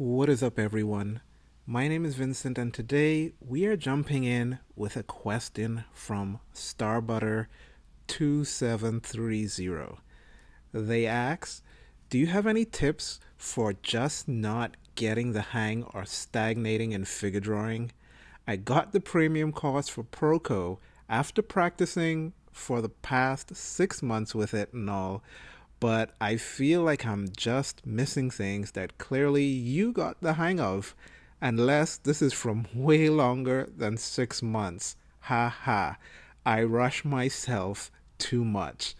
What is up, everyone? My name is Vincent, and today we are jumping in with a question from Starbutter2730. They ask, do you have any tips for just not getting the hang or stagnating in figure drawing? I got the premium course for Proco after practicing for the past 6 months with it and all, but I feel like I'm just missing things that clearly you got the hang of, unless this is from way longer than 6 months. Ha ha. I rush myself too much.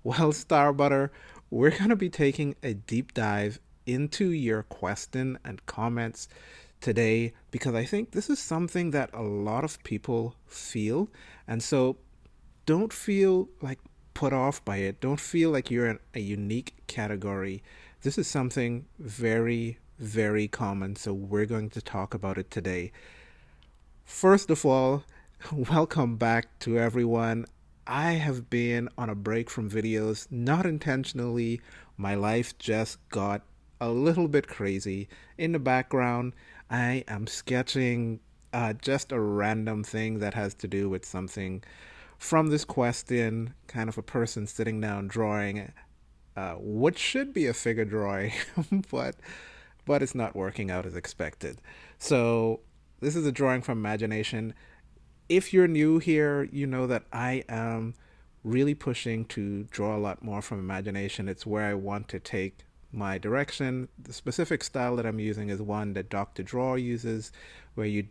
Well, Starbutter, we're going to be taking a deep dive into your question and comments today because I think this is something that a lot of people feel. And so don't feel like put off by it. Don't feel like you're in a unique category. This is something very, very common. So we're going to talk about it today. First of all, welcome back to everyone. I have been on a break from videos, not intentionally. My life just got a little bit crazy. In the background, I am sketching just a random thing that has to do with something from this question, kind of a person sitting down drawing what should be a figure drawing, but it's not working out as expected. So this is a drawing from imagination. If you're new here, you know that I am really pushing to draw a lot more from imagination. It's where I want to take my direction. The specific style that I'm using is one that Dr. Draw uses, where you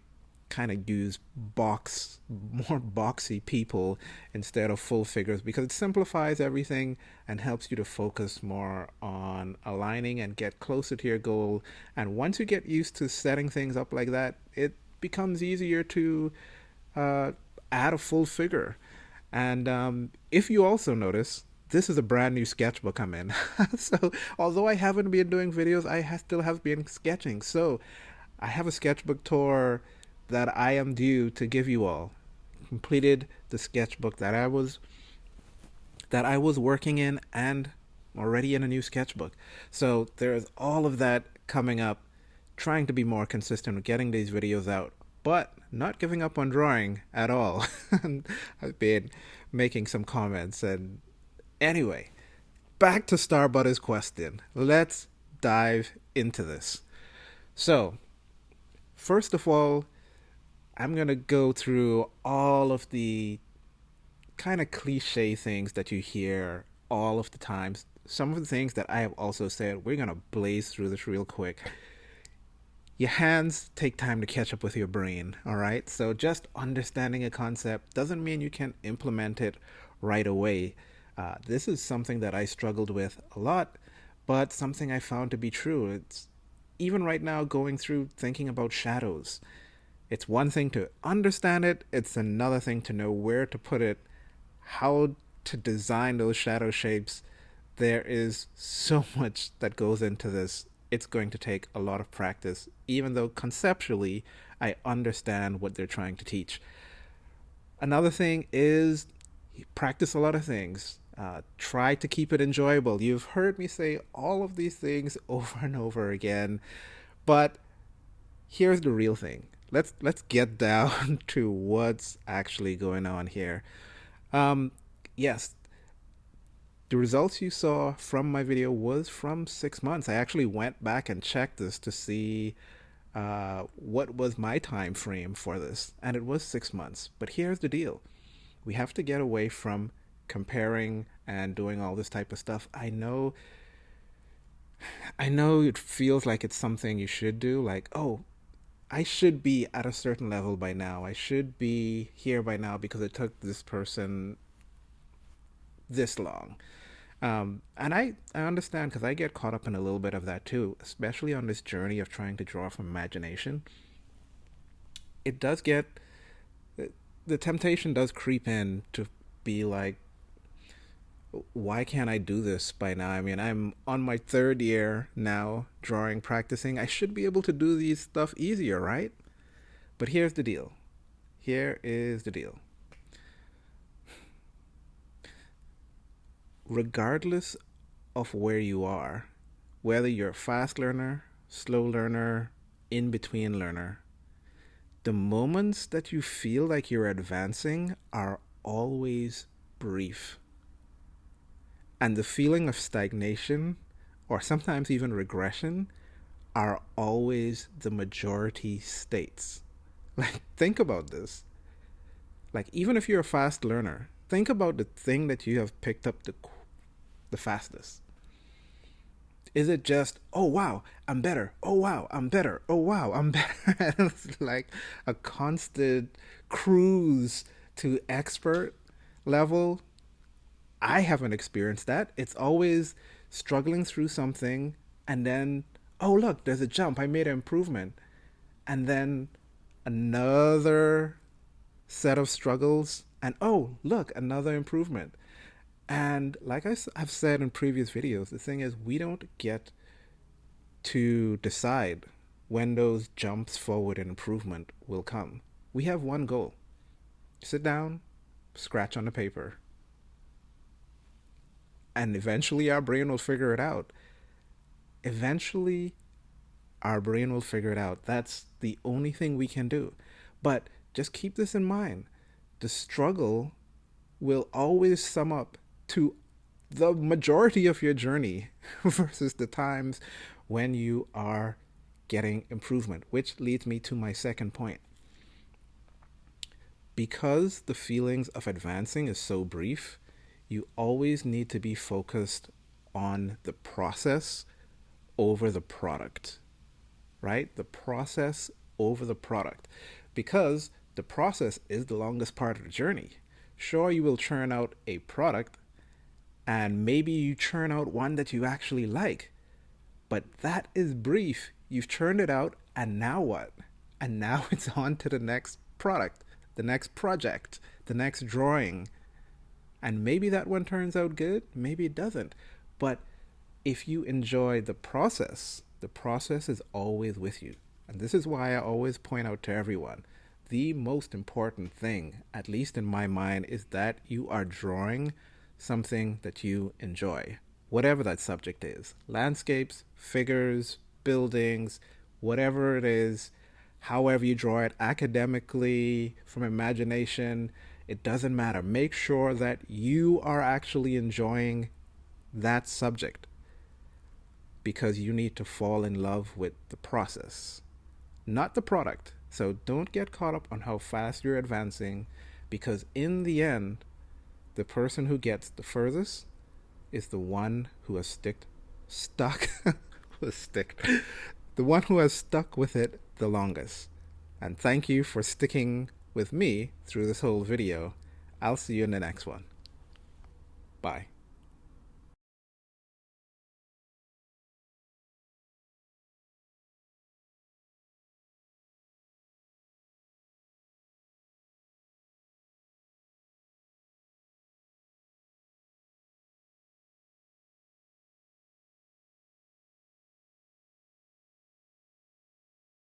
kind of use more boxy people instead of full figures because it simplifies everything and helps you to focus more on aligning and get closer to your goal. And once you get used to setting things up like that, it becomes easier to uh, add a full figure. And if you also notice, this is a brand new sketchbook I'm in. So although I haven't been doing videos, still have been sketching. So I have a sketchbook tour that I am due to give you all. Completed the sketchbook that I was working in and already in a new sketchbook. So there's all of that coming up, trying to be more consistent with getting these videos out, but not giving up on drawing at all. And I've been making some comments. And anyway, back to Starbutter's question. Let's dive into this. So, first of all, I'm going to go through all of the kind of cliche things that you hear all of the times. Some of the things that I have also said, we're going to blaze through this real quick. Your hands take time to catch up with your brain, all right? So just understanding a concept doesn't mean you can implement it right away. This is something that I struggled with a lot, but something I found to be true. It's even right now going through thinking about shadows. It's one thing to understand it, it's another thing to know where to put it, how to design those shadow shapes. There is so much that goes into this. It's going to take a lot of practice, even though conceptually I understand what they're trying to teach. Another thing is practice a lot of things. Try to keep it enjoyable. You've heard me say all of these things over and over again, but here's the real thing. Let's get down to what's actually going on here. Um, yes, the results you saw from my video was from 6 months. I actually went back and checked this to see what was my time frame for this, and it was 6 months. But here's the deal: we have to get away from comparing and doing all this type of stuff. I know it feels like it's something you should do, like, oh, I should be at a certain level by now. I should be here by now because it took this person this long. And I understand because I get caught up in a little bit of that too, especially on this journey of trying to draw from imagination. It does get, the temptation does creep in to be like, why can't I do this by now? I mean, I'm on my third year now drawing, practicing. I should be able to do these stuff easier, right? But here's the deal. Here is the deal. Regardless of where you are, whether you're a fast learner slow learner, in between learner. The moments that you feel like you're advancing are always brief. And the feeling of stagnation, or sometimes even regression, are always the majority states. Like, think about this. Like, even if you're a fast learner, think about the thing that you have picked up the fastest. Is it just, oh wow, I'm better, oh wow, I'm better, oh wow, I'm better? It's like a constant cruise to expert level. I haven't experienced that. It's always struggling through something and then, oh look, there's a jump, I made an improvement. And then another set of struggles, and oh look, another improvement. And like I've said in previous videos, the thing is, we don't get to decide when those jumps forward in improvement will come. We have one goal: sit down, scratch on the paper, and eventually our brain will figure it out. Eventually, our brain will figure it out. That's the only thing we can do. But just keep this in mind: the struggle will always sum up to the majority of your journey versus the times when you are getting improvement, which leads me to my second point. Because the feelings of advancing is so brief, you always need to be focused on the process over the product, right? The process over the product. Because the process is the longest part of the journey. Sure, you will churn out a product, and maybe you churn out one that you actually like, but that is brief. You've churned it out, and now what? And now it's on to the next product, the next project, the next drawing. And maybe that one turns out good, maybe it doesn't. But if you enjoy the process is always with you. And this is why I always point out to everyone, the most important thing, at least in my mind, is that you are drawing something that you enjoy, whatever that subject is: landscapes, figures, buildings, whatever it is, however you draw it, academically, from imagination, it doesn't matter. Make sure that you are actually enjoying that subject, because you need to fall in love with the process, not the product. So don't get caught up on how fast you're advancing, because in the end, the person who gets the furthest is the one who has stuck the one who has stuck with it the longest. And thank you for sticking with me through this whole video. I'll see you in the next one. Bye.